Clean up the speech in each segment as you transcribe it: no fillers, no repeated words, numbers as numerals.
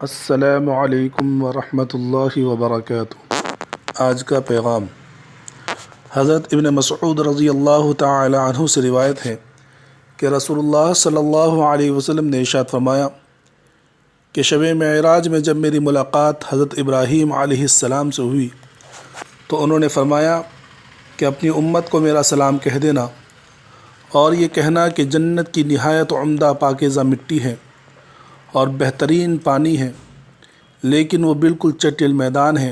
السلام علیکم ورحمۃ اللہ وبرکاتہ۔ آج کا پیغام۔ حضرت ابن مسعود رضی اللہ تعالی عنہ سے روایت ہے کہ رسول اللہ صلی اللہ علیہ وسلم نے ارشاد فرمایا کہ شب معراج میں جب میری ملاقات حضرت ابراہیم علیہ السلام سے ہوئی تو انہوں نے فرمایا کہ اپنی امت کو میرا سلام کہہ دینا اور یہ کہنا کہ جنت کی نہایت عمدہ پاکیزہ مٹی ہے اور بہترین پانی ہے، لیکن وہ بالکل چٹیل میدان ہے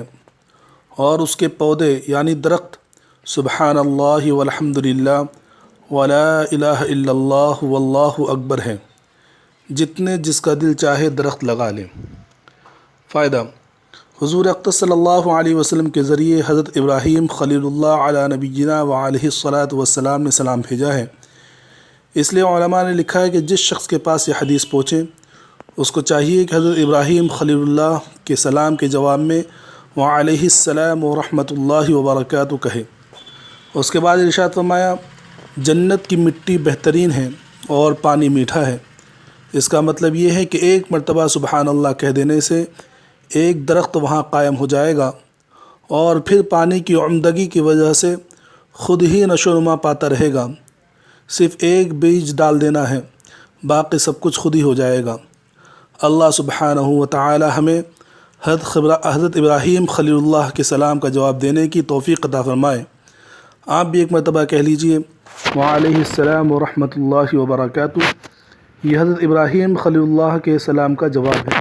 اور اس کے پودے یعنی درخت سبحان اللہ والحمد للہ ولا الہ الا اللہ واللہ اکبر ہیں، جتنے جس کا دل چاہے درخت لگا لیں۔ فائدہ: حضور اقدس صلی اللہ علیہ وسلم کے ذریعے حضرت ابراہیم خلیل اللہ علی نبینا و علیہ السلام نے سلام بھیجا ہے۔ اس لیے علماء نے لکھا ہے کہ جس شخص کے پاس یہ حدیث پہنچے اس کو چاہیے کہ حضرت ابراہیم خلیل اللہ کے سلام کے جواب میں وعلیہ السلام ورحمۃ اللہ وبرکاتہ کہے۔ اس کے بعد ارشاد فرمایا جنت کی مٹی بہترین ہے اور پانی میٹھا ہے۔ اس کا مطلب یہ ہے کہ ایک مرتبہ سبحان اللہ کہہ دینے سے ایک درخت وہاں قائم ہو جائے گا اور پھر پانی کی عمدگی کی وجہ سے خود ہی نشو و نما پاتا رہے گا۔ صرف ایک بیج ڈال دینا ہے، باقی سب کچھ خود ہی ہو جائے گا۔ اللہ سبحانہ و تعالی ہمیں حضرت ابراہیم خلیل اللہ کے سلام کا جواب دینے کی توفیق عطا فرمائے۔ آپ بھی ایک مرتبہ کہہ لیجئے وعلیہ السلام ورحمۃ اللہ وبرکاتہ۔ یہ حضرت ابراہیم خلیل اللہ کے سلام کا جواب ہے۔